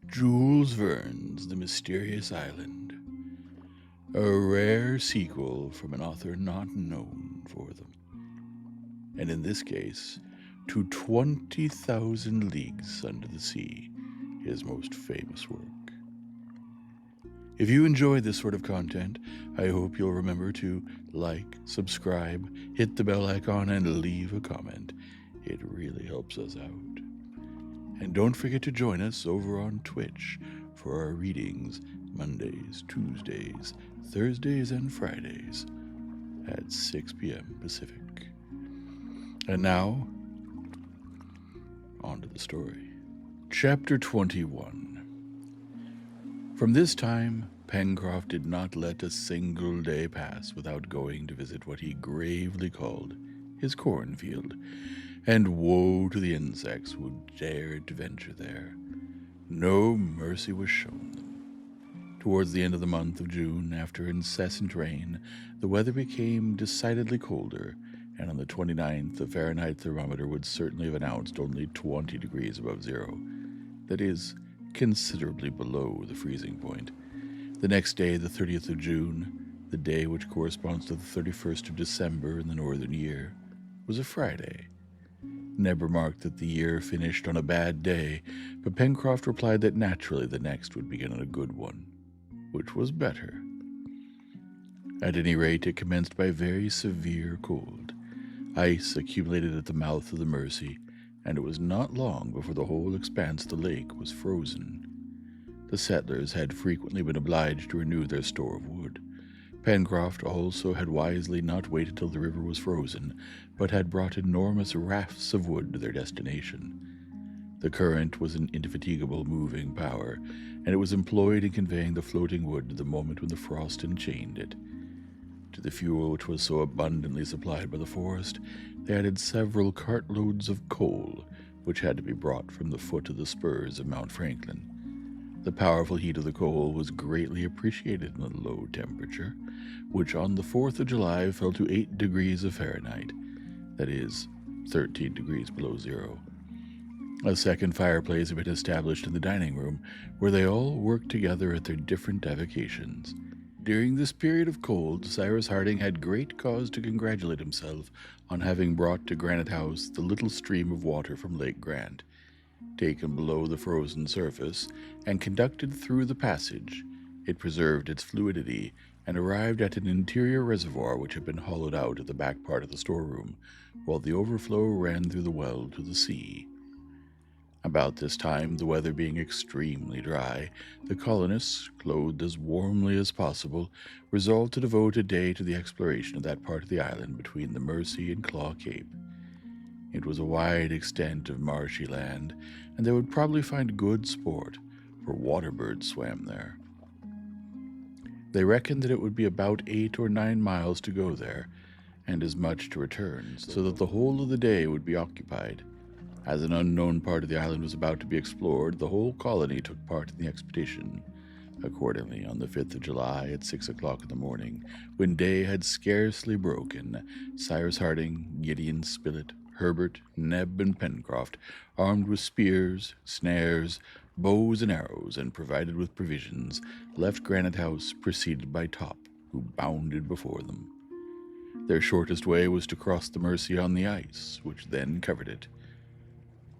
Jules Verne's The Mysterious Island, a rare sequel from an author not known for them, and in this case, to 20,000 Leagues Under the Sea, his most famous work. If you enjoyed this sort of content, I hope you'll remember to like, subscribe, hit the bell icon, and leave a comment. It really helps us out. And don't forget to join us over on Twitch for our readings Mondays, Tuesdays, Thursdays, and Fridays at 6 p.m. Pacific. And now, on to the story. Chapter 21. From this time, Pencroft did not let a single day pass without going to visit what he gravely called his cornfield, and woe to the insects who dared to venture there. No mercy was shown them. Towards the end of the month of June, after incessant rain, the weather became decidedly colder, and on the 29th the Fahrenheit thermometer would certainly have announced only 20 degrees above zero. That is, considerably below the freezing point. The next day, the 30th of June, the day which corresponds to the 31st of December in the northern year, was a Friday. Neb remarked that the year finished on a bad day, but Pencroft replied that naturally the next would begin on a good one, which was better. At any rate, it commenced by very severe cold. Ice accumulated at the mouth of the Mersey, and it was not long before the whole expanse of the lake was frozen. The settlers had frequently been obliged to renew their store of wood. Pencroft also had wisely not waited till the river was frozen, but had brought enormous rafts of wood to their destination. The current was an indefatigable moving power, and it was employed in conveying the floating wood to the moment when the frost enchained it. To the fuel which was so abundantly supplied by the forest, they added several cartloads of coal, which had to be brought from the foot of the spurs of Mount Franklin. The powerful heat of the coal was greatly appreciated in the low temperature, which on the 4th of July fell to 8 degrees of Fahrenheit, that is, 13 degrees below zero. A second fireplace had been established in the dining room, where they all worked together at their different avocations. During this period of cold, Cyrus Harding had great cause to congratulate himself on having brought to Granite House the little stream of water from Lake Grant. Taken below the frozen surface and conducted through the passage, it preserved its fluidity and arrived at an interior reservoir which had been hollowed out at the back part of the storeroom, while the overflow ran through the well to the sea. About this time, the weather being extremely dry, the colonists, clothed as warmly as possible, resolved to devote a day to the exploration of that part of the island between the Mersey and Claw Cape. It was a wide extent of marshy land, and they would probably find good sport, for water birds swam there. They reckoned that it would be about 8 or 9 miles to go there, and as much to return, so that the whole of the day would be occupied. As an unknown part of the island was about to be explored, the whole colony took part in the expedition. Accordingly, on the 5th of July, at 6 o'clock in the morning, when day had scarcely broken, Cyrus Harding, Gideon Spilett, Herbert, Neb, and Pencroft, armed with spears, snares, bows, and arrows, and provided with provisions, left Granite House, preceded by Top, who bounded before them. Their shortest way was to cross the Mersey on the ice, which then covered it.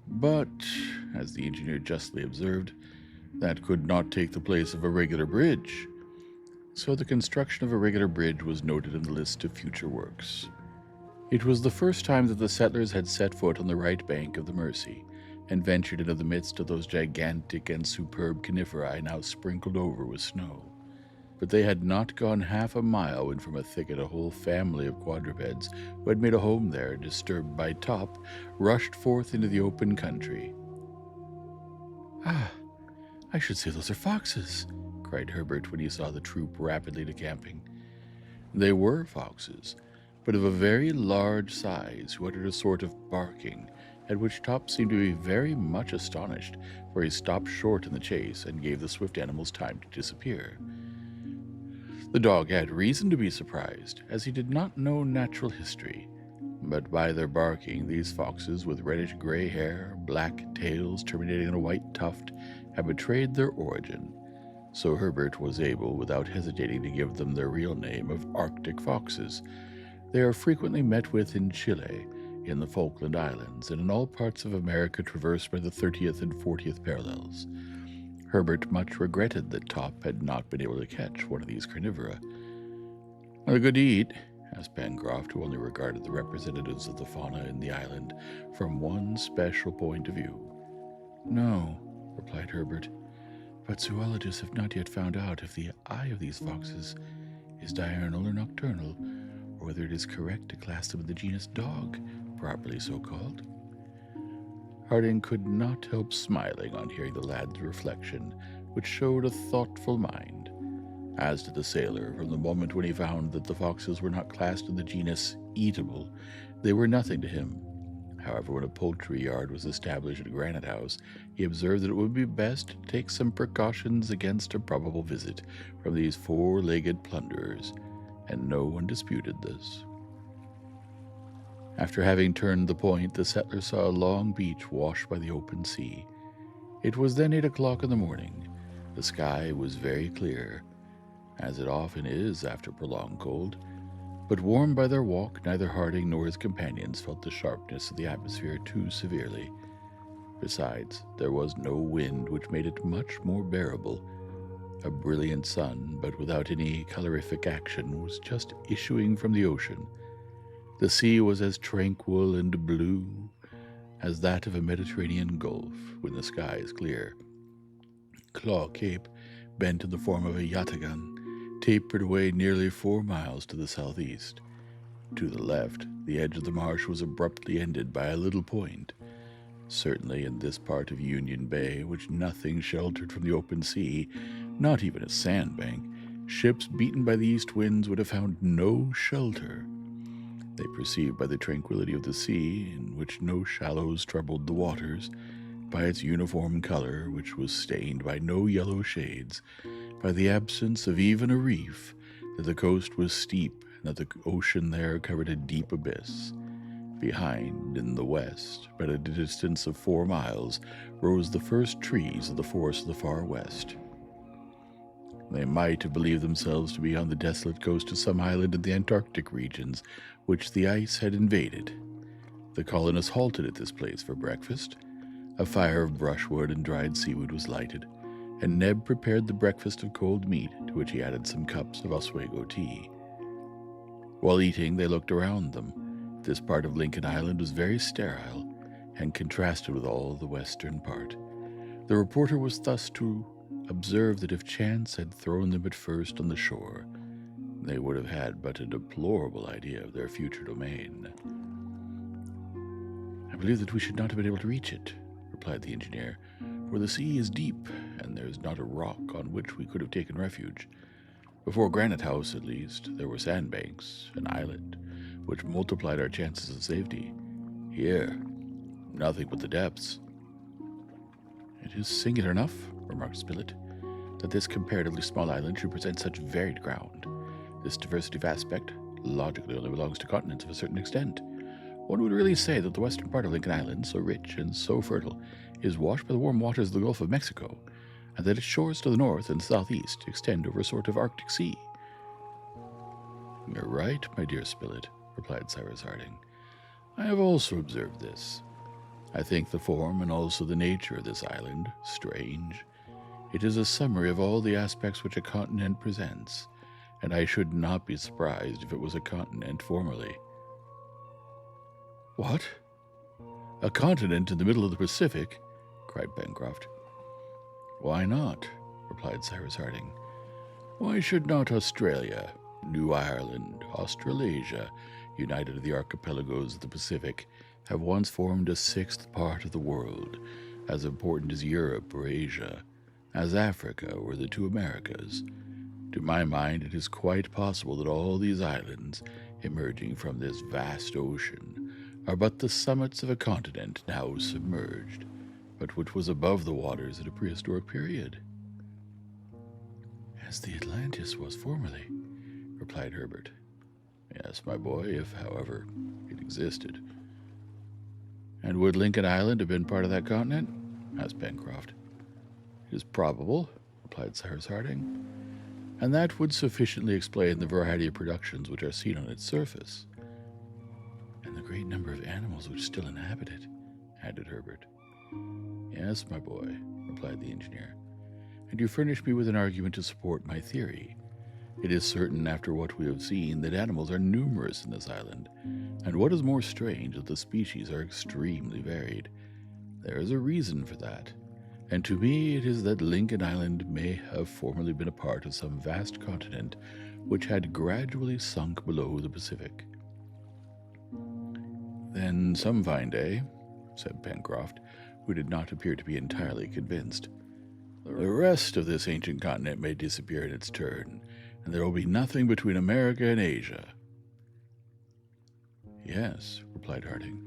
But, as the engineer justly observed, that could not take the place of a regular bridge. So the construction of a regular bridge was noted in the list of future works. It was the first time that the settlers had set foot on the right bank of the Mersey, and ventured into the midst of those gigantic and superb coniferae now sprinkled over with snow. But they had not gone half a mile when from a thicket a whole family of quadrupeds, who had made a home there, disturbed by Top, rushed forth into the open country. "Ah, I should say those are foxes," cried Herbert when he saw the troop rapidly decamping. They were foxes, but of a very large size, who uttered a sort of barking, at which Top seemed to be very much astonished, for he stopped short in the chase and gave the swift animals time to disappear. The dog had reason to be surprised, as he did not know natural history, but by their barking these foxes with reddish-gray hair, black tails terminating in a white tuft, had betrayed their origin, so Herbert was able, without hesitating, to give them their real name of Arctic foxes. They are frequently met with in Chile, in the Falkland Islands, and in all parts of America traversed by the 30th and 40th parallels. Herbert much regretted that Top had not been able to catch one of these carnivora. "Are they good to eat?" asked Pencroft, who only regarded the representatives of the fauna in the island from one special point of view. "No," replied Herbert, "but zoologists have not yet found out if the eye of these foxes is diurnal or nocturnal, or whether it is correct to class them in the genus dog, properly so called." Harding could not help smiling on hearing the lad's reflection, which showed a thoughtful mind. As to the sailor, from the moment when he found that the foxes were not classed in the genus eatable, they were nothing to him. However, when a poultry yard was established at Granite House, he observed that it would be best to take some precautions against a probable visit from these four-legged plunderers, and no one disputed this. After having turned the point, the settlers saw a long beach washed by the open sea. It was then 8 o'clock in the morning. The sky was very clear, as it often is after prolonged cold, but warmed by their walk, neither Harding nor his companions felt the sharpness of the atmosphere too severely. Besides, there was no wind, which made it much more bearable. A brilliant sun, but without any calorific action, was just issuing from the ocean. The sea was as tranquil and blue as that of a Mediterranean gulf when the sky is clear. Claw Cape, bent in the form of a yataghan, tapered away nearly 4 miles to the southeast. To the left, the edge of the marsh was abruptly ended by a little point. Certainly in this part of Union Bay, which nothing sheltered from the open sea, not even a sandbank, ships beaten by the east winds would have found no shelter. They perceived by the tranquility of the sea, in which no shallows troubled the waters, by its uniform color, which was stained by no yellow shades, by the absence of even a reef, that the coast was steep and that the ocean there covered a deep abyss. Behind, in the west, but at a distance of 4 miles, rose the first trees of the forest of the far west. They might have believed themselves to be on the desolate coast of some island in the Antarctic regions, which the ice had invaded. The colonists halted at this place for breakfast. A fire of brushwood and dried seaweed was lighted, and Neb prepared the breakfast of cold meat, to which he added some cups of Oswego tea. While eating, they looked around them. This part of Lincoln Island was very sterile, and contrasted with all the western part. The reporter was thus to observe that if chance had thrown them at first on the shore, they would have had but a deplorable idea of their future domain. "I believe that we should not have been able to reach it," replied the engineer, "for the sea is deep, and there is not a rock on which we could have taken refuge. Before Granite House, at least, there were sandbanks, an islet, which multiplied our chances of safety. Here, nothing but the depths." "It is singular enough," remarked Spilett, "that this comparatively small island should present such varied ground. This diversity of aspect logically only belongs to continents of a certain extent. One would really say that the western part of Lincoln Island, so rich and so fertile, is washed by the warm waters of the Gulf of Mexico, and that its shores to the north and southeast extend over a sort of Arctic Sea." "You're right, my dear Spilett," replied Cyrus Harding. "I have also observed this. I think the form and also the nature of this island strange. It is a summary of all the aspects which a continent presents, and I should not be surprised if it was a continent formerly." "What? A continent in the middle of the Pacific?" cried Pencroft. "Why not?" replied Cyrus Harding. "Why should not Australia, New Ireland, Australasia, united to the archipelagos of the Pacific, have once formed a sixth part of the world, as important as Europe or Asia, as Africa or the two Americas? To my mind, it is quite possible that all these islands, emerging from this vast ocean, are but the summits of a continent now submerged, but which was above the waters at a prehistoric period." "As the Atlantis was formerly," replied Herbert. "Yes, my boy, if, however, it existed." "And would Lincoln Island have been part of that continent?" asked Pencroft. "It is probable," replied Cyrus Harding, "and that would sufficiently explain the variety of productions which are seen on its surface." "And the great number of animals which still inhabit it," added Herbert. "Yes, my boy," replied the engineer, "and you furnish me with an argument to support my theory. It is certain, after what we have seen, that animals are numerous in this island, and what is more strange, that the species are extremely varied. There is a reason for that, and to me it is that Lincoln Island may have formerly been a part of some vast continent which had gradually sunk below the Pacific." "Then some fine day," said Pencroft, who did not appear to be entirely convinced, "the rest of this ancient continent may disappear in its turn, and there will be nothing between America and Asia." "Yes," replied Harding,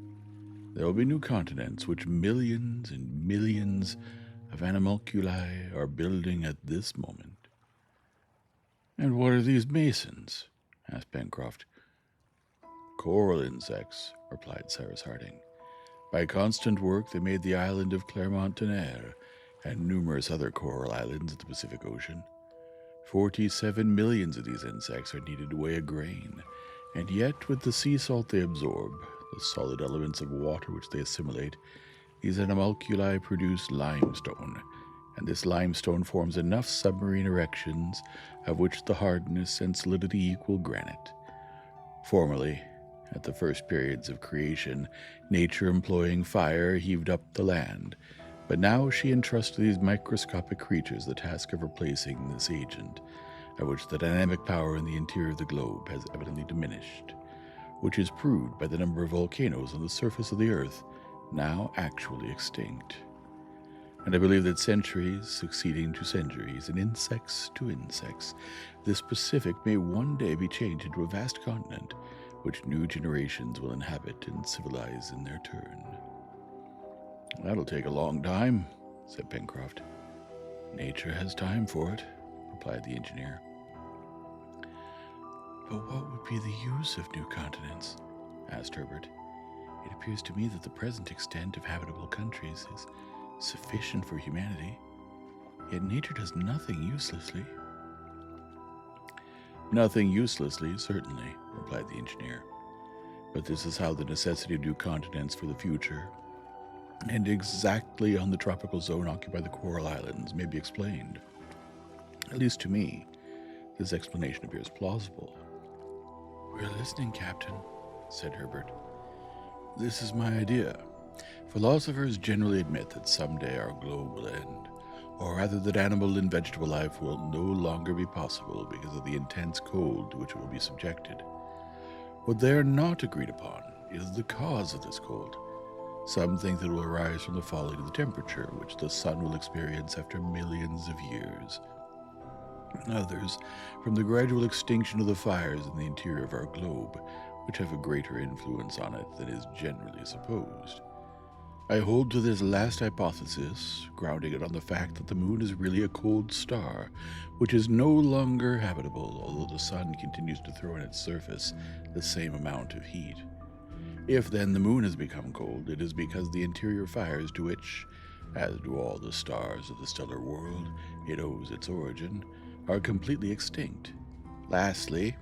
"there will be new continents which millions and millions of animalculae are building at this moment." "And what are these masons?" asked Pencroft. "Coral insects," replied Cyrus Harding. "By constant work they made the island of Clermont-Tonnerre and numerous other coral islands in the Pacific Ocean. 47 millions of these insects are needed to weigh a grain, and yet with the sea salt they absorb, the solid elements of water which they assimilate, these animalculae produce limestone, and this limestone forms enough submarine erections of which the hardness and solidity equal granite. Formerly, at the first periods of creation, nature employing fire heaved up the land, but now she entrusts to these microscopic creatures the task of replacing this agent, at which the dynamic power in the interior of the globe has evidently diminished, which is proved by the number of volcanoes on the surface of the earth now actually extinct. And I believe that centuries succeeding to centuries, and insects to insects, this Pacific may one day be changed into a vast continent, which new generations will inhabit and civilize in their turn." "That'll take a long time," said Pencroft. "Nature has time for it," replied the engineer. "But what would be the use of new continents?" asked Herbert. "It appears to me that the present extent of habitable countries is sufficient for humanity, yet nature does nothing uselessly." "Nothing uselessly, certainly," replied the engineer. "But this is how the necessity of new continents for the future, and exactly on the tropical zone occupied by the coral islands, may be explained. At least to me, this explanation appears plausible." "We're listening, Captain," said Herbert. "This is my idea. Philosophers generally admit that someday our globe will end, or rather that animal and vegetable life will no longer be possible because of the intense cold to which it will be subjected. What they are not agreed upon is the cause of this cold. Some think that it will arise from the falling of the temperature which the sun will experience after millions of years. Others from the gradual extinction of the fires in the interior of our globe, which have a greater influence on it than is generally supposed. I hold to this last hypothesis, grounding it on the fact that the moon is really a cold star, which is no longer habitable, although the sun continues to throw on its surface the same amount of heat. If then the moon has become cold, it is because the interior fires to which, as do all the stars of the stellar world, it owes its origin, are completely extinct. Lastly,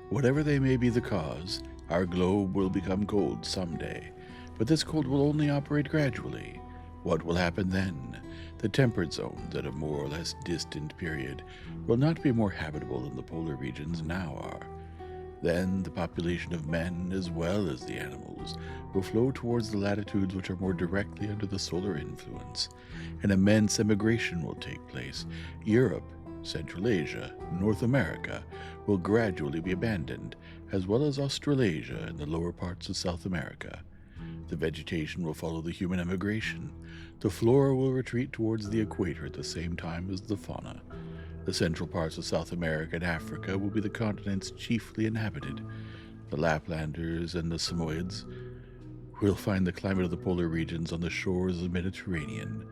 whatever they may be the cause, our globe will become cold someday, but this cold will only operate gradually. What will happen then? The temperate zones at a more or less distant period will not be more habitable than the polar regions now are. Then the population of men, as well as the animals, will flow towards the latitudes which are more directly under the solar influence. An immense emigration will take place. Europe, Central Asia, North America will gradually be abandoned, as well as Australasia and the lower parts of South America. The vegetation will follow the human emigration. The flora will retreat towards the equator at the same time as the fauna. The central parts of South America and Africa will be the continents chiefly inhabited. The Laplanders and the Samoyeds will find the climate of the polar regions on the shores of the Mediterranean.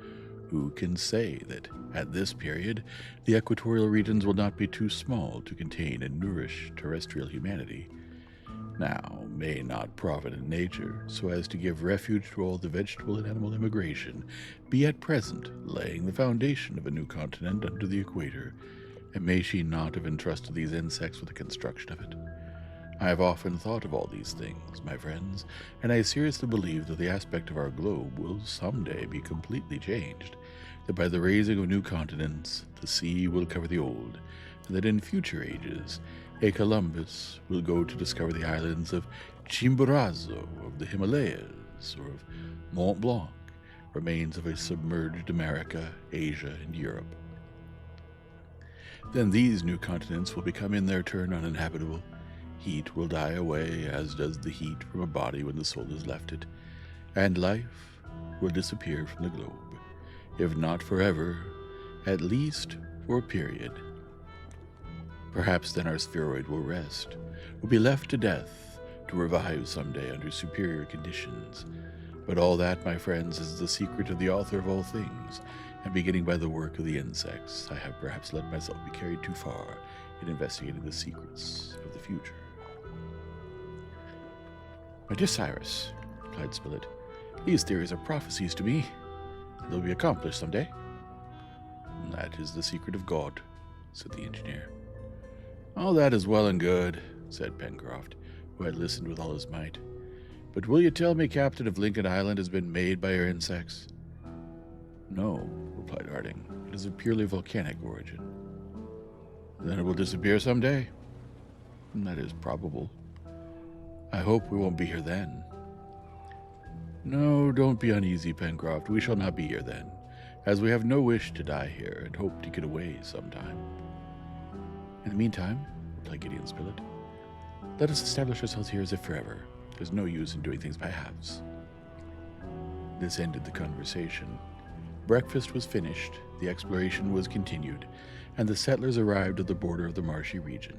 Who can say that, at this period, the equatorial regions will not be too small to contain and nourish terrestrial humanity? now may not provident nature, so as to give refuge to all the vegetable and animal immigration, be at present laying the foundation of a new continent under the equator, and may she not have entrusted these insects with the construction of it? I have often thought of all these things, my friends, and I seriously believe that the aspect of our globe will someday be completely changed, that by the raising of new continents, the sea will cover the old, and that in future ages, a Columbus will go to discover the islands of Chimborazo, of the Himalayas, or of Mont Blanc, remains of a submerged America, Asia, and Europe. Then these new continents will become in their turn uninhabitable. Heat will die away, as does the heat from a body when the soul has left it, and life will disappear from the globe, if not forever, at least for a period. Perhaps then our spheroid will rest, will be left to death, to revive someday under superior conditions. But all that, my friends, is the secret of the author of all things, and beginning by the work of the insects, I have perhaps let myself be carried too far in investigating the secrets of the future. My dear Cyrus, replied Spilett, these theories are prophecies to me. They'll be accomplished someday. That is the secret of God, said the engineer. All that is well and good, said Pencroft, who had listened with all his might. But will you tell me, Captain, if Lincoln Island has been made by your insects? No, replied Harding. It is of purely volcanic origin. Then it will disappear someday? That is probable. I hope we won't be here then. No, don't be uneasy, Pencroft. We shall not be here then, as we have no wish to die here and hope to get away sometime. In the meantime, replied Gideon Spilett, let us establish ourselves here as if forever. There's no use in doing things by halves. This ended the conversation. Breakfast was finished, the exploration was continued, and the settlers arrived at the border of the marshy region.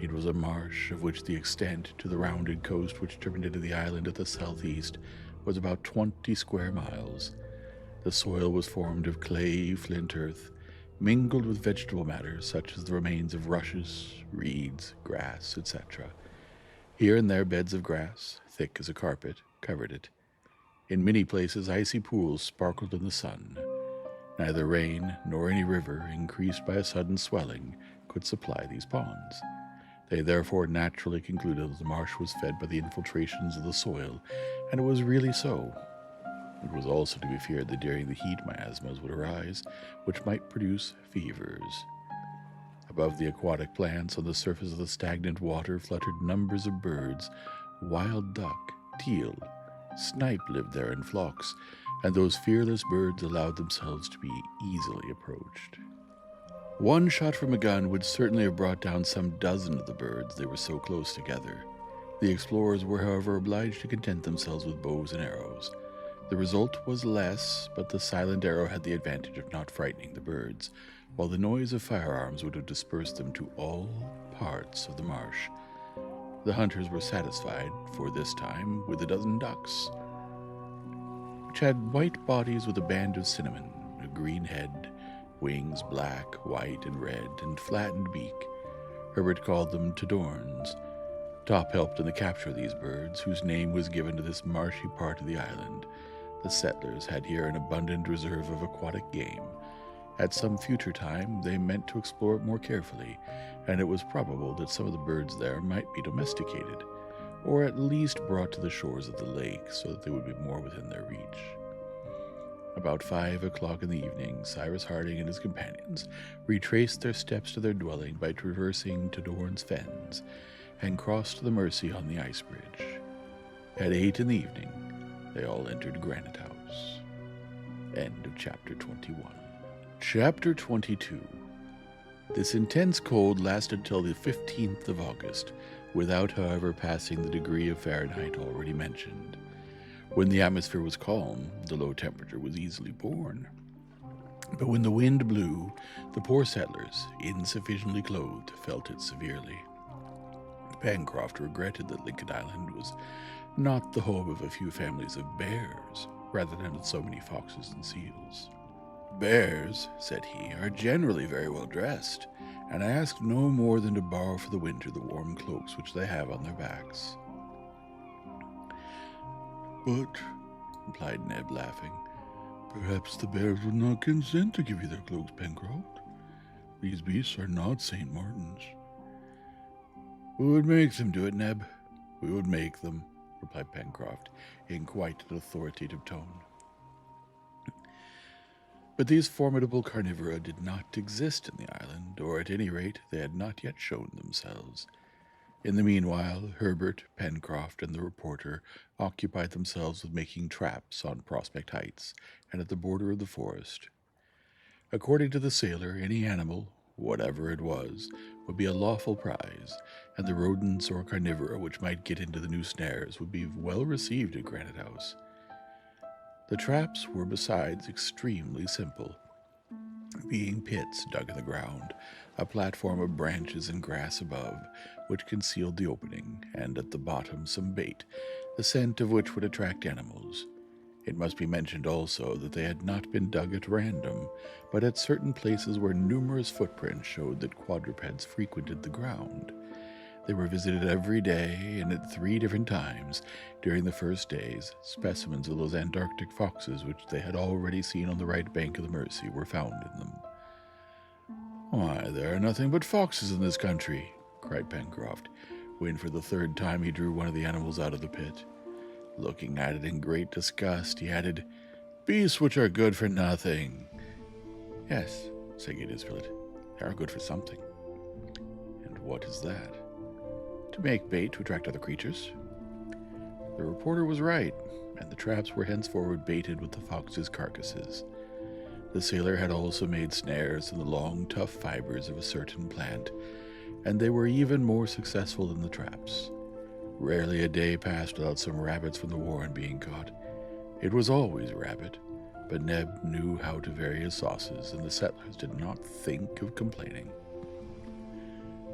It was a marsh of which the extent to the rounded coast which terminated the island at the southeast was about 20 square miles. The soil was formed of clayey flint earth, mingled with vegetable matter such as the remains of rushes, reeds, grass, etc. Here and there beds of grass, thick as a carpet, covered it. In many places icy pools sparkled in the sun. Neither rain nor any river, increased by a sudden swelling, could supply these ponds. They therefore naturally concluded that the marsh was fed by the infiltrations of the soil, and it was really so. It was also to be feared that during the heat miasmas would arise, which might produce fevers. Above the aquatic plants, on the surface of the stagnant water, fluttered numbers of birds. Wild duck, teal, snipe lived there in flocks, and those fearless birds allowed themselves to be easily approached. One shot from a gun would certainly have brought down some dozen of the birds, they were so close together. The explorers were, however, obliged to content themselves with bows and arrows. The result was less, but the silent arrow had the advantage of not frightening the birds, while the noise of firearms would have dispersed them to all parts of the marsh. The hunters were satisfied, for this time, with a dozen ducks, which had white bodies with a band of cinnamon, a green head, wings black, white, and red, and flattened beak. Herbert called them tadorns. Top helped in the capture of these birds, whose name was given to this marshy part of the island. The settlers had here an abundant reserve of aquatic game. At some future time, they meant to explore it more carefully, and it was probable that some of the birds there might be domesticated, or at least brought to the shores of the lake so that they would be more within their reach. About 5 o'clock in the evening, Cyrus Harding and his companions retraced their steps to their dwelling by traversing Tadorn's Fens, and crossed to the Mersey on the ice bridge. At 8 in the evening, they all entered Granite House. End of Chapter 21. Chapter 22. This intense cold lasted till the 15th of August, without, however, passing the degree of Fahrenheit already mentioned. When the atmosphere was calm, the low temperature was easily borne. But when the wind blew, the poor settlers, insufficiently clothed, felt it severely. Pencroft regretted that Lincoln Island was not the home of a few families of bears, rather than of so many foxes and seals. Bears, said he, are generally very well dressed, and I ask no more than to borrow for the winter the warm cloaks which they have on their backs." "But," replied Ned, laughing, "perhaps the bears would not consent to give you their cloaks, Pencroft. These beasts are not St. Martin's." "We would make them do it, Neb. We would make them," replied Pencroft, in quite an authoritative tone. But these formidable carnivora did not exist in the island, or at any rate they had not yet shown themselves. In the meanwhile, Herbert, Pencroft, and the reporter occupied themselves with making traps on Prospect Heights and at the border of the forest. According to the sailor, any animal, whatever it was, would be a lawful prize, and the rodents or carnivora which might get into the new snares would be well received at Granite House. The traps were besides extremely simple, being pits dug in the ground, a platform of branches and grass above, which concealed the opening, and at the bottom some bait, the scent of which would attract animals. It must be mentioned also that they had not been dug at random, but at certain places where numerous footprints showed that quadrupeds frequented the ground. They were visited every day, and at 3 different times during the first days, specimens of those Antarctic foxes which they had already seen on the right bank of the Mersey were found in them. "Why, there are nothing but foxes in this country," cried Pencroft, when for the 3rd time he drew one of the animals out of the pit. Looking at it in great disgust, he added, "Beasts which are good for nothing." "Yes," said Gideon Spilett, "they are good for something." "And what is that?" "To make bait to attract other creatures." The reporter was right, and the traps were henceforward baited with the fox's carcasses. The sailor had also made snares in the long, tough fibers of a certain plant, and they were even more successful than the traps. Rarely a day passed without some rabbits from the warren being caught. It was always rabbit, but Neb knew how to vary his sauces, and the settlers did not think of complaining.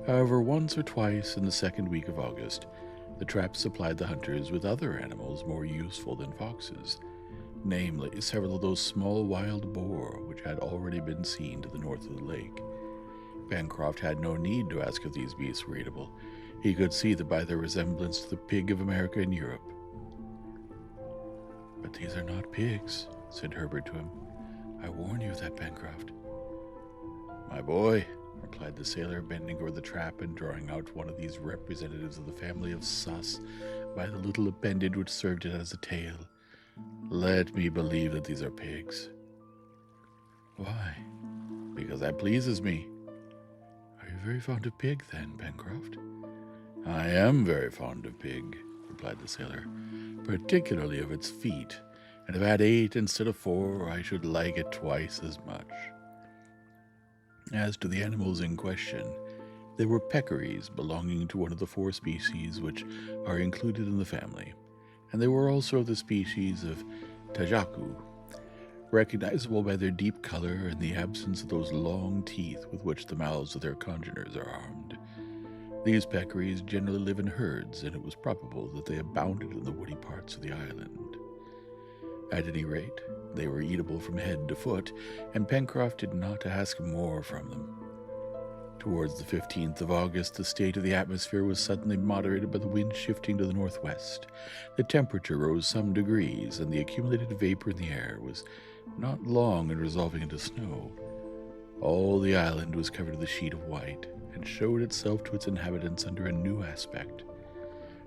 However, once or twice in the 2nd week of August, the traps supplied the hunters with other animals more useful than foxes, namely several of those small wild boar which had already been seen to the north of the lake. Pencroft had no need to ask if these beasts were eatable. He could see that by their resemblance to the pig of America and Europe. "But these are not pigs," said Herbert to him. "I warn you of that, Pencroft." "My boy," replied the sailor, bending over the trap and drawing out one of these representatives of the family of sus by the little appendage which served it as a tail, "let me believe that these are pigs." "Why?" "Because that pleases me." "Are you very fond of pig, then, Pencroft?" "I am very fond of pig," replied the sailor, "particularly of its feet, and if I had 8 instead of 4, I should like it twice as much." As to the animals in question, they were peccaries belonging to one of the 4 species which are included in the family, and they were also of the species of tajacu, recognizable by their deep color and the absence of those long teeth with which the mouths of their congeners are armed. These peccaries generally live in herds, and it was probable that they abounded in the woody parts of the island. At any rate, they were eatable from head to foot, and Pencroft did not ask more from them. Towards the 15th of August, the state of the atmosphere was suddenly moderated by the wind shifting to the northwest. The temperature rose some degrees, and the accumulated vapor in the air was not long in resolving into snow. All the island was covered with a sheet of white, and showed itself to its inhabitants under a new aspect.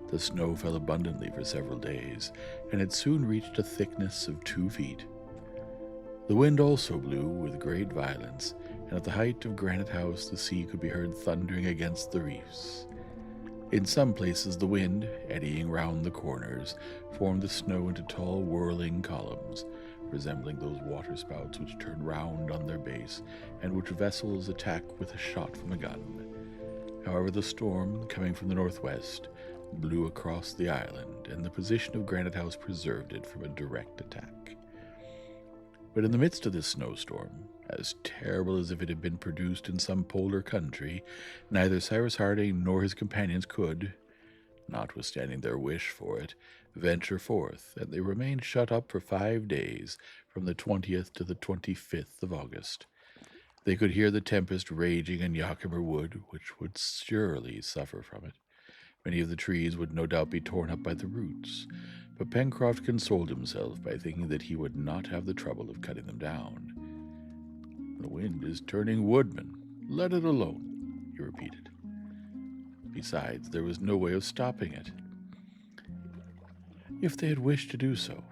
The snow fell abundantly for several days, and it soon reached a thickness of 2 feet. The wind also blew with great violence, and at the height of Granite House the sea could be heard thundering against the reefs. In some places the wind, eddying round the corners, formed the snow into tall whirling columns, resembling those waterspouts which turn round on their base, and which vessels attack with a shot from a gun. However, the storm, coming from the northwest, blew across the island, and the position of Granite House preserved it from a direct attack. But in the midst of this snowstorm, as terrible as if it had been produced in some polar country, neither Cyrus Harding nor his companions could, notwithstanding their wish for it, venture forth, and they remained shut up for 5 days, from the 20th to the 25th of August. They could hear the tempest raging in Yakimer Wood, which would surely suffer from it. Many of the trees would no doubt be torn up by the roots, but Pencroft consoled himself by thinking that he would not have the trouble of cutting them down. "The wind is turning woodman. Let it alone," he repeated. Besides, there was no way of stopping it, if they had wished to do so.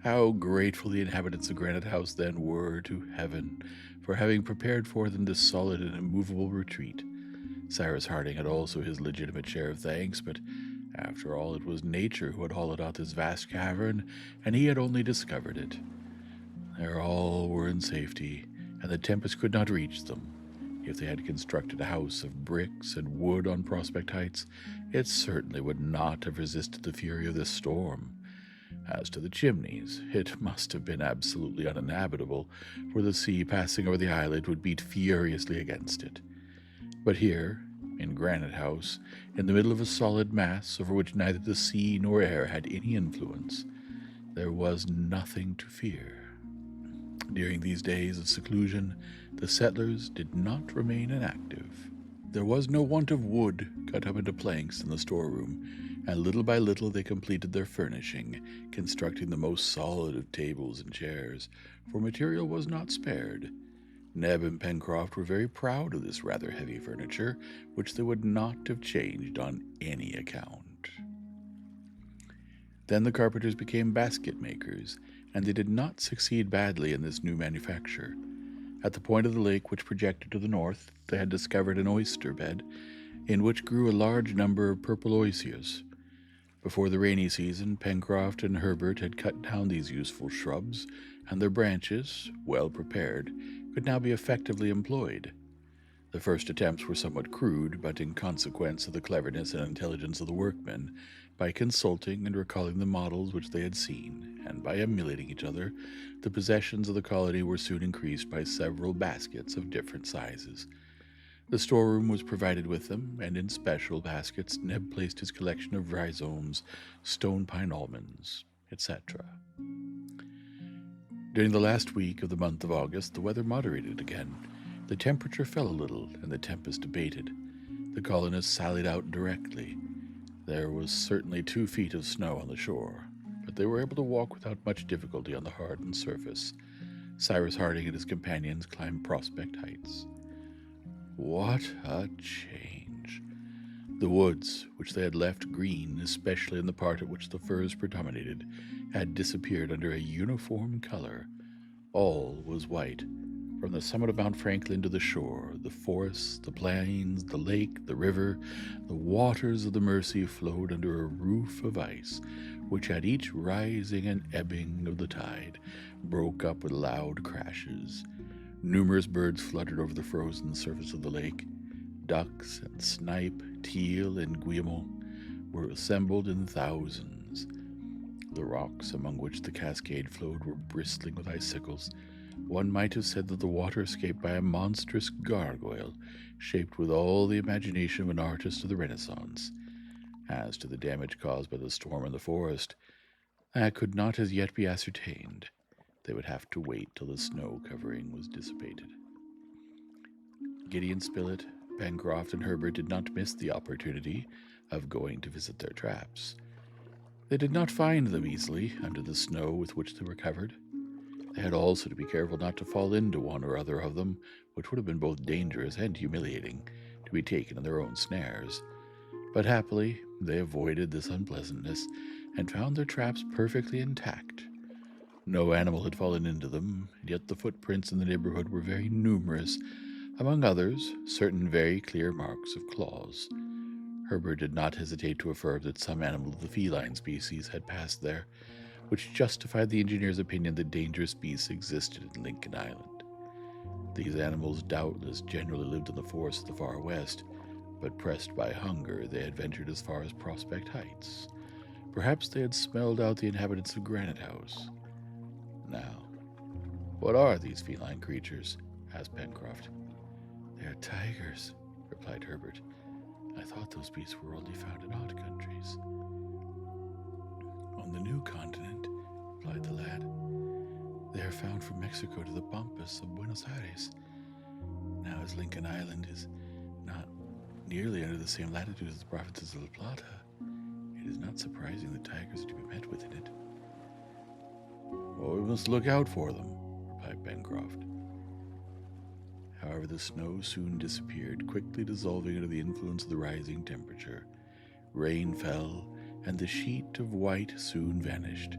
How grateful the inhabitants of Granite House then were to heaven for having prepared for them this solid and immovable retreat. Cyrus Harding had also his legitimate share of thanks, but after all, it was nature who had hollowed out this vast cavern, and he had only discovered it. There all were in safety, and the tempest could not reach them. If they had constructed a house of bricks and wood on Prospect Heights, it certainly would not have resisted the fury of this storm. As to the chimneys, it must have been absolutely uninhabitable, for the sea passing over the islet would beat furiously against it. But here, in Granite House, in the middle of a solid mass over which neither the sea nor air had any influence, there was nothing to fear. During these days of seclusion, the settlers did not remain inactive. There was no want of wood cut up into planks in the storeroom, and little by little they completed their furnishing, constructing the most solid of tables and chairs, for material was not spared. Neb and Pencroft were very proud of this rather heavy furniture, which they would not have changed on any account. Then the carpenters became basket makers, and they did not succeed badly in this new manufacture. At the point of the lake which projected to the north, they had discovered an oyster bed, in which grew a large number of purple osiers. Before the rainy season, Pencroft and Herbert had cut down these useful shrubs, and their branches, well prepared, could now be effectively employed. The first attempts were somewhat crude, but in consequence of the cleverness and intelligence of the workmen, by consulting and recalling the models which they had seen, and by emulating each other, the possessions of the colony were soon increased by several baskets of different sizes. The storeroom was provided with them, and in special baskets Neb placed his collection of rhizomes, stone pine almonds, etc. During the last week of the month of August, the weather moderated again. The temperature fell a little, and the tempest abated. The colonists sallied out directly. There was certainly 2 feet of snow on the shore, but they were able to walk without much difficulty on the hardened surface. Cyrus Harding and his companions climbed Prospect Heights. What a change! The woods, which they had left green, especially in the part at which the firs predominated, had disappeared under a uniform color. All was white. From the summit of Mount Franklin to the shore, the forests, the plains, the lake, the river, the waters of the Mercy flowed under a roof of ice, which at each rising and ebbing of the tide broke up with loud crashes. Numerous birds fluttered over the frozen surface of the lake. Ducks and snipe, teal and guillemot were assembled in thousands. The rocks among which the cascade flowed were bristling with icicles. One might have said that the water escaped by a monstrous gargoyle, shaped with all the imagination of an artist of the Renaissance. As to the damage caused by the storm in the forest, that could not as yet be ascertained. They would have to wait till the snow covering was dissipated. Gideon Spilett, Pencroft, and Herbert did not miss the opportunity of going to visit their traps. They did not find them easily under the snow with which they were covered. They had also to be careful not to fall into one or other of them, which would have been both dangerous and humiliating, to be taken in their own snares. But happily they avoided this unpleasantness, and found their traps perfectly intact. No animal had fallen into them, and yet the footprints in the neighborhood were very numerous, among others certain very clear marks of claws. Herbert did not hesitate to affirm that some animal of the feline species had passed there, which justified the engineer's opinion that dangerous beasts existed in Lincoln Island. These animals doubtless generally lived in the forests of the far west, but pressed by hunger they had ventured as far as Prospect Heights. Perhaps they had smelled out the inhabitants of Granite House. Now, what are these feline creatures? Asked Pencroft. They are tigers, replied Herbert. I thought those beasts were only found in hot countries. On the new continent, replied the lad. They are found from Mexico to the Pampas of Buenos Aires. Now, as Lincoln Island is not nearly under the same latitude as the provinces of La Plata, it is not surprising that tigers are to be met with in it. Well, we must look out for them, replied Pencroft. However, the snow soon disappeared, quickly dissolving under the influence of the rising temperature. Rain fell, and the sheet of white soon vanished.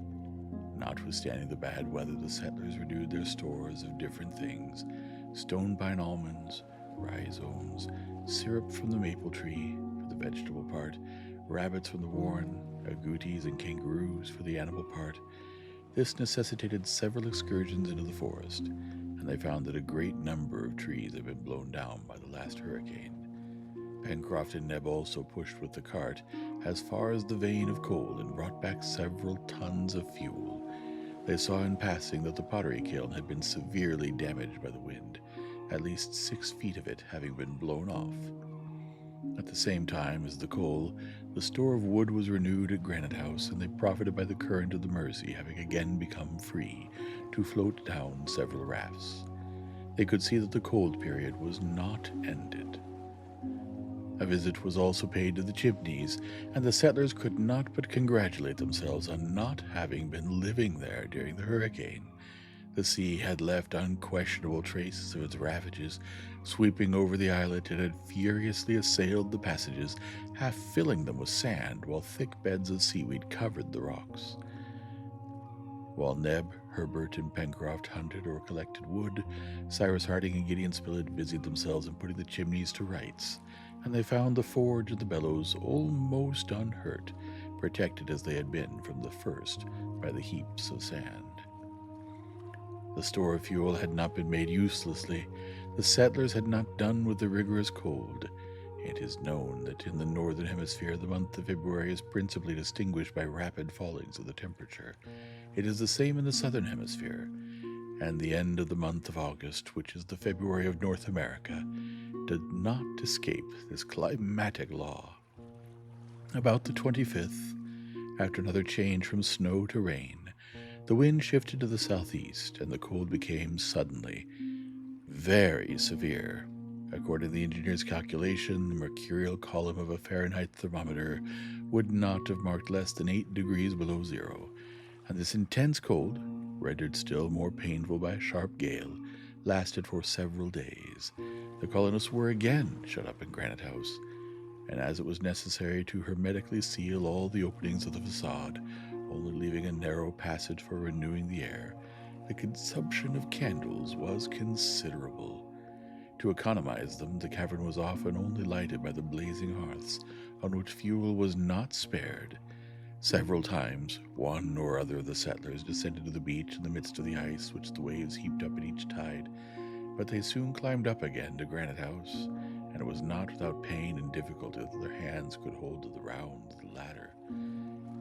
Notwithstanding the bad weather, the settlers renewed their stores of different things: stone pine almonds, rhizomes, syrup from the maple tree for the vegetable part, rabbits from the warren, agoutis and kangaroos for the animal part. This necessitated several excursions into the forest, and they found that a great number of trees had been blown down by the last hurricane. Pencroft and Neb also pushed with the cart as far as the vein of coal and brought back several tons of fuel. They saw in passing that the pottery kiln had been severely damaged by the wind, at least 6 feet of it having been blown off. At the same time as the coal, the store of wood was renewed at Granite House, and they profited by the current of the Mersey having again become free to float down several rafts. They could see that the cold period was not ended. A visit was also paid to the Chimneys, and the settlers could not but congratulate themselves on not having been living there during the hurricane. The sea had left unquestionable traces of its ravages, sweeping over the islet. It had furiously assailed the passages, half filling them with sand, while thick beds of seaweed covered the rocks. While Neb, Herbert, and Pencroft hunted or collected wood, Cyrus Harding and Gideon Spilett busied themselves in putting the Chimneys to rights, and they found the forge and the bellows almost unhurt, protected as they had been from the first by the heaps of sand. The store of fuel had not been made uselessly. The settlers had not done with the rigorous cold. It is known that in the northern hemisphere the month of February is principally distinguished by rapid fallings of the temperature. It is the same in the southern hemisphere, and the end of the month of August, which is the February of North America, did not escape this climatic law. About the 25th, after another change from snow to rain, the wind shifted to the southeast, and the cold became suddenly very severe. According to the engineer's calculation, the mercurial column of a Fahrenheit thermometer would not have marked less than 8 degrees below zero, and this intense cold, rendered still more painful by a sharp gale, lasted for several days. The colonists were again shut up in Granite House, and as it was necessary to hermetically seal all the openings of the facade, only leaving a narrow passage for renewing the air, the consumption of candles was considerable. To economize them, the cavern was often only lighted by the blazing hearths, on which fuel was not spared. Several times, one or other of the settlers descended to the beach in the midst of the ice which the waves heaped up at each tide, but they soon climbed up again to Granite House, and it was not without pain and difficulty that their hands could hold to the round of the ladder.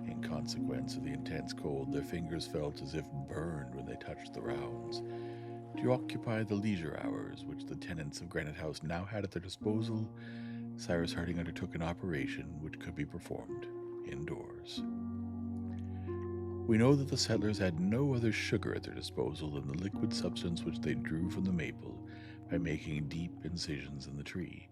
In consequence of the intense cold, their fingers felt as if burned when they touched the rounds. To occupy the leisure hours which the tenants of Granite House now had at their disposal, Cyrus Harding undertook an operation which could be performed indoors. We know that the settlers had no other sugar at their disposal than the liquid substance which they drew from the maple by making deep incisions in the tree.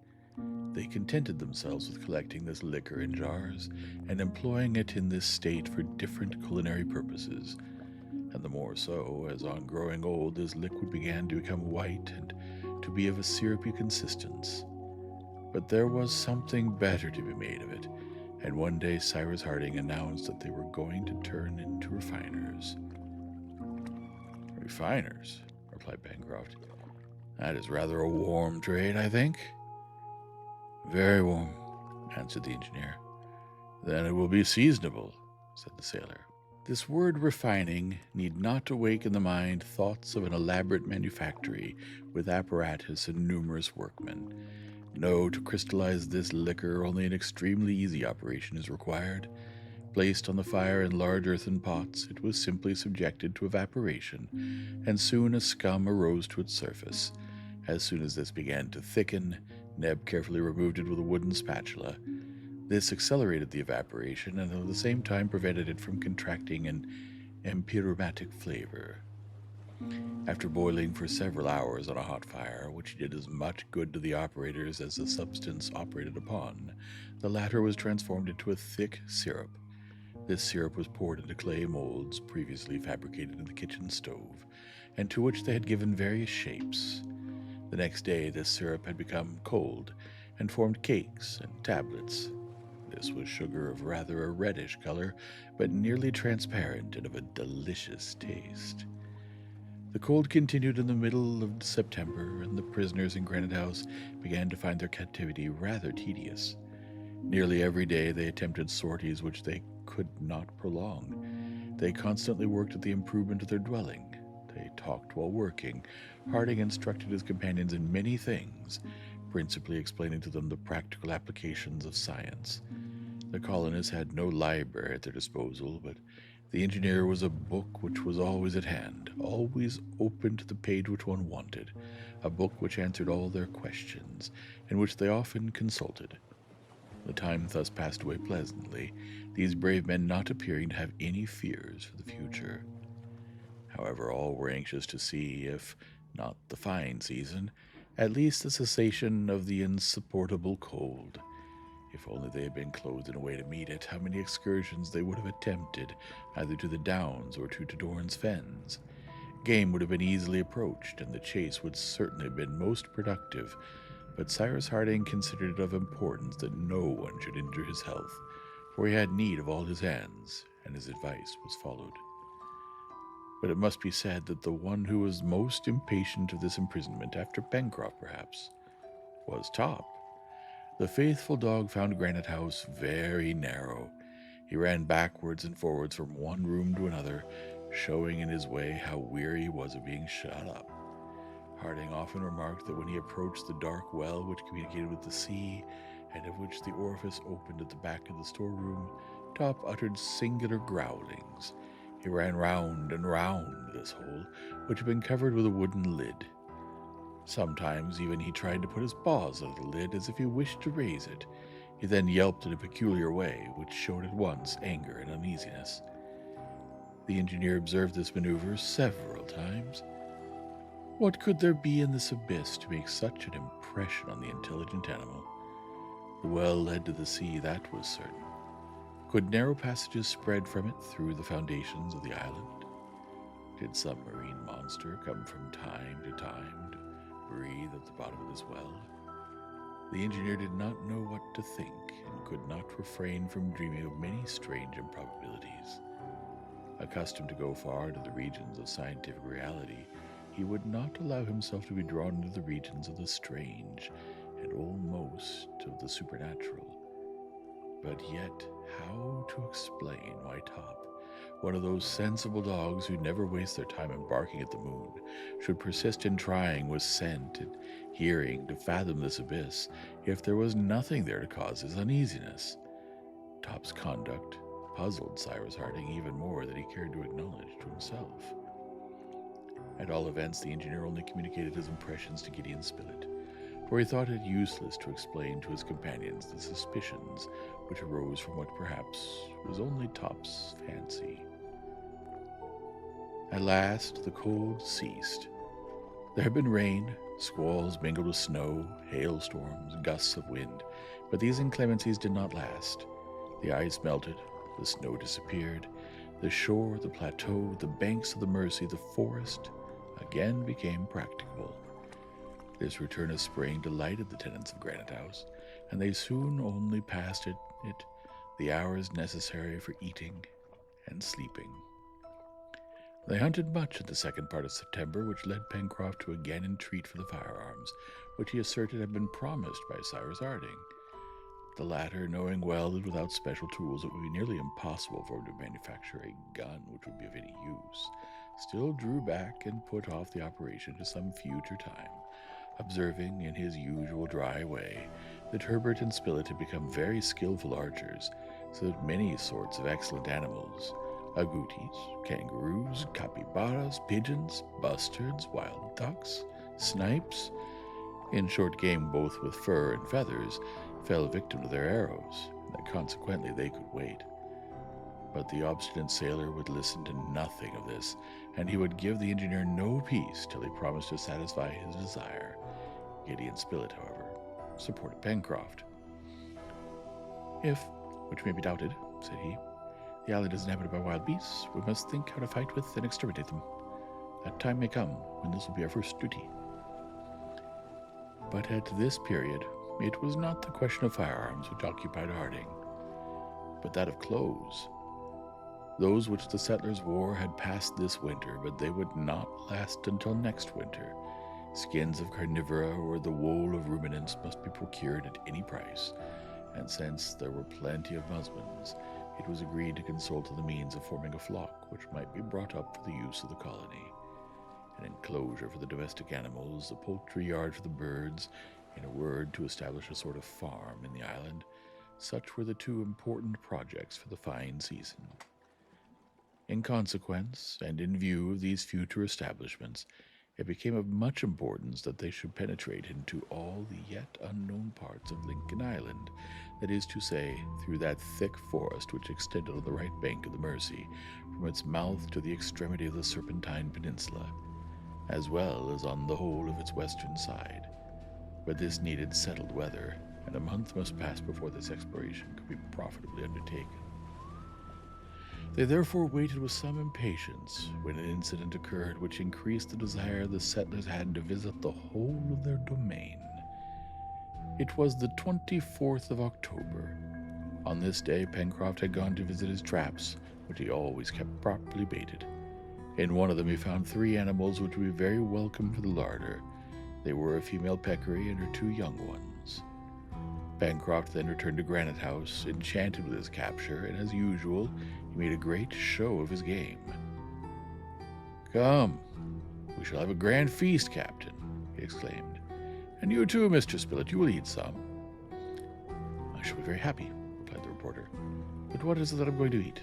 They contented themselves with collecting this liquor in jars and employing it in this state for different culinary purposes, and the more so, as on growing old this liquid began to become white and to be of a syrupy consistence. But there was something better to be made of it, and one day Cyrus Harding announced that they were going to turn into refiners. Refiners? Replied Pencroft. That is rather a warm trade, I think. Very warm, answered the engineer. Then it will be seasonable, said the sailor. This word refining need not awake in the mind thoughts of an elaborate manufactory with apparatus and numerous workmen. No, to crystallize this liquor only an extremely easy operation is required. Placed on the fire in large earthen pots, it was simply subjected to evaporation, and soon a scum arose to its surface. As soon as this began to thicken, Neb carefully removed it with a wooden spatula. This accelerated the evaporation and at the same time prevented it from contracting an empyreumatic flavor. After boiling for several hours on a hot fire, which did as much good to the operators as the substance operated upon, the latter was transformed into a thick syrup. This syrup was poured into clay molds previously fabricated in the kitchen stove, and to which they had given various shapes. The next day, this syrup had become cold and formed cakes and tablets. This was sugar of rather a reddish color, but nearly transparent and of a delicious taste. The cold continued in the middle of September, and the prisoners in Granite House began to find their captivity rather tedious. Nearly every day they attempted sorties which they could not prolong. They constantly worked at the improvement of their dwelling. They talked while working. Harding instructed his companions in many things, principally explaining to them the practical applications of science. The colonists had no library at their disposal, but the engineer was a book which was always at hand, always open to the page which one wanted, a book which answered all their questions, and which they often consulted. The time thus passed away pleasantly, these brave men not appearing to have any fears for the future. However, all were anxious to see, if not the fine season, at least the cessation of the insupportable cold. If only they had been clothed in a way to meet it, how many excursions they would have attempted, either to the Downs or to Dorn's Fens. Game would have been easily approached, and the chase would certainly have been most productive, but Cyrus Harding considered it of importance that no one should injure his health, for he had need of all his hands, and his advice was followed. But it must be said that the one who was most impatient of this imprisonment, after Pencroft perhaps, was Top. The faithful dog found Granite House very narrow. He ran backwards and forwards from one room to another, showing in his way how weary he was of being shut up. Harding often remarked that when he approached the dark well which communicated with the sea, and of which the orifice opened at the back of the storeroom, Top uttered singular growlings. He ran round and round this hole, which had been covered with a wooden lid. Sometimes even he tried to put his paws under the lid as if he wished to raise it. He then yelped in a peculiar way, which showed at once anger and uneasiness. The engineer observed this maneuver several times. What could there be in this abyss to make such an impression on the intelligent animal? The well led to the sea, that was certain. Could narrow passages spread from it through the foundations of the island? Did some marine monster come from time to time to breathe at the bottom of this well? The engineer did not know what to think, and could not refrain from dreaming of many strange improbabilities. Accustomed to go far into the regions of scientific reality, he would not allow himself to be drawn into the regions of the strange and almost of the supernatural. But yet, how to explain why Top, one of those sensible dogs who never waste their time in barking at the moon, should persist in trying with scent and hearing to fathom this abyss, if there was nothing there to cause his uneasiness? Top's conduct puzzled Cyrus Harding even more than he cared to acknowledge to himself. At all events, the engineer only communicated his impressions to Gideon Spilett, for he thought it useless to explain to his companions the suspicions which arose from what perhaps was only Top's fancy. At last the cold ceased. There had been rain, squalls mingled with snow, hailstorms, gusts of wind, but these inclemencies did not last. The ice melted, the snow disappeared, the shore, the plateau, the banks of the Mersey, the forest, again became practicable. This return of spring delighted the tenants of Granite House, and they soon only passed it the hours necessary for eating and sleeping. They hunted much in the second part of September, which led Pencroft to again entreat for the firearms, which he asserted had been promised by Cyrus Harding. The latter, knowing well that without special tools it would be nearly impossible for him to manufacture a gun which would be of any use, still drew back and put off the operation to some future time, observing in his usual dry way that Herbert and Spilett had become very skillful archers, so that many sorts of excellent animals, agoutis, kangaroos, capybaras, pigeons, bustards, wild ducks, snipes, in short, game both with fur and feathers, fell victim to their arrows, and that consequently they could wait. But the obstinate sailor would listen to nothing of this, and he would give the engineer no peace till he promised to satisfy his desire. Gideon Spilett, however, supported Pencroft. "If, which may be doubted," said he, "the island is inhabited by wild beasts, we must think how to fight with and exterminate them. That time may come when this will be our first duty." But at this period, it was not the question of firearms which occupied Harding, but that of clothes. Those which the settlers wore had passed this winter, but they would not last until next winter. Skins of carnivora or the wool of ruminants must be procured at any price, and since there were plenty of muslins, it was agreed to consult on the means of forming a flock which might be brought up for the use of the colony. An enclosure for the domestic animals, a poultry yard for the birds, in a word, to establish a sort of farm in the island. Such were the two important projects for the fine season. In consequence, and in view of these future establishments, it became of much importance that they should penetrate into all the yet unknown parts of Lincoln Island, that is to say, through that thick forest which extended on the right bank of the Mersey, from its mouth to the extremity of the Serpentine Peninsula, as well as on the whole of its western side. But this needed settled weather, and a month must pass before this exploration could be profitably undertaken. They therefore waited with some impatience when an incident occurred which increased the desire the settlers had to visit the whole of their domain. It was the 24th of October. On this day Pencroft had gone to visit his traps, which he always kept properly baited. In one of them he found 3 animals which would be very welcome for the larder. They were a female peccary and her 2 young ones. Pencroft then returned to Granite House, enchanted with his capture, and as usual, he made a great show of his game. "Come, we shall have a grand feast, Captain," he exclaimed. "And you too, Mr. Spilett, you will eat some." "I shall be very happy," replied the reporter. "But what is it that I'm going to eat?"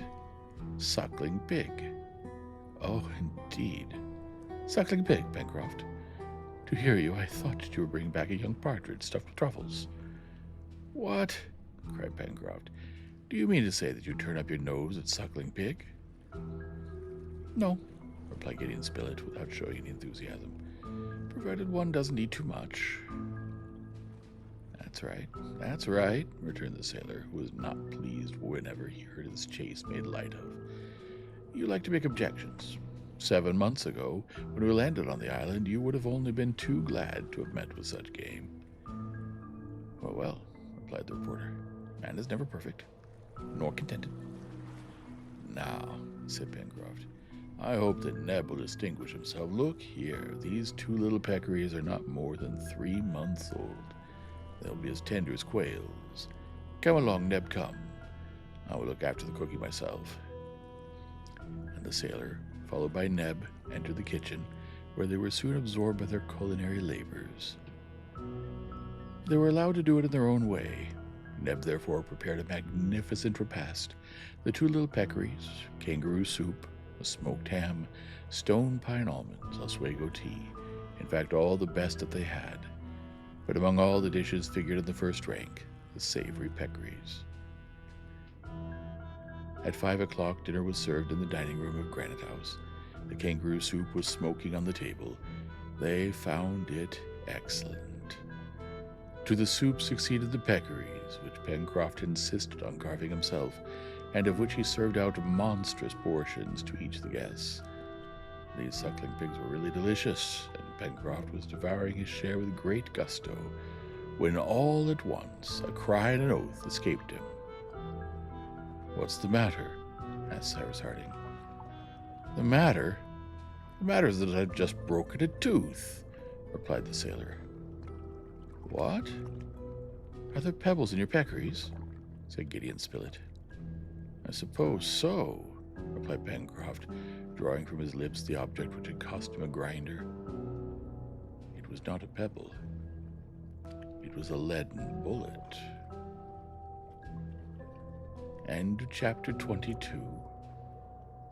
"Suckling pig." "Oh, indeed. Suckling pig, Pencroft. To hear you, I thought that you were bringing back a young partridge stuffed with truffles." "What?" cried Pencroft. "Do you mean to say that you turn up your nose at suckling pig?" "No," replied Gideon Spilett, without showing any enthusiasm, "provided one doesn't eat too much." That's right," returned the sailor, who was not pleased whenever he heard his chase made light of. "You like to make objections. 7 months ago, when we landed on the island, you would have only been too glad to have met with such game." Well, replied the reporter, "man is never perfect, nor contented." "Now," said Pencroft, "I hope that Neb will distinguish himself. Look here, these 2 little peccaries are not more than 3 months old. They'll be as tender as quails. Come along, Neb, come. I will look after the cooking myself." And the sailor, followed by Neb, entered the kitchen, where they were soon absorbed by their culinary labors. They were allowed to do it in their own way. Neb therefore prepared a magnificent repast: the 2 little peccaries, kangaroo soup, a smoked ham, stone pine almonds, Oswego tea, in fact all the best that they had. But among all the dishes figured in the first rank the savory peccaries. At 5 o'clock dinner was served in the dining room of Granite House. The kangaroo soup was smoking on the table. They found it excellent. To the soup succeeded the peccaries, which Pencroft insisted on carving himself, and of which he served out monstrous portions to each of the guests. These suckling pigs were really delicious, and Pencroft was devouring his share with great gusto, when all at once a cry and an oath escaped him. "What's the matter?" asked Cyrus Harding. "The matter? The matter is that I've just broken a tooth," replied the sailor. "What? Are there pebbles in your peccaries?" said Gideon Spilett. "I suppose so," replied Pencroft, drawing from his lips the object which had cost him a grinder. It was not a pebble. It was a leaden bullet. End of chapter 22.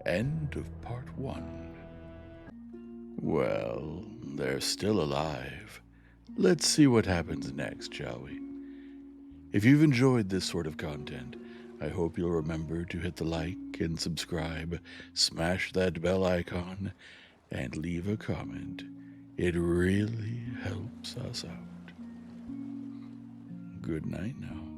End of part 1. Well, they're still alive. Let's see what happens next, shall we? If you've enjoyed this sort of content, I hope you'll remember to hit the like and subscribe, smash that bell icon, and leave a comment. It really helps us out. Good night now.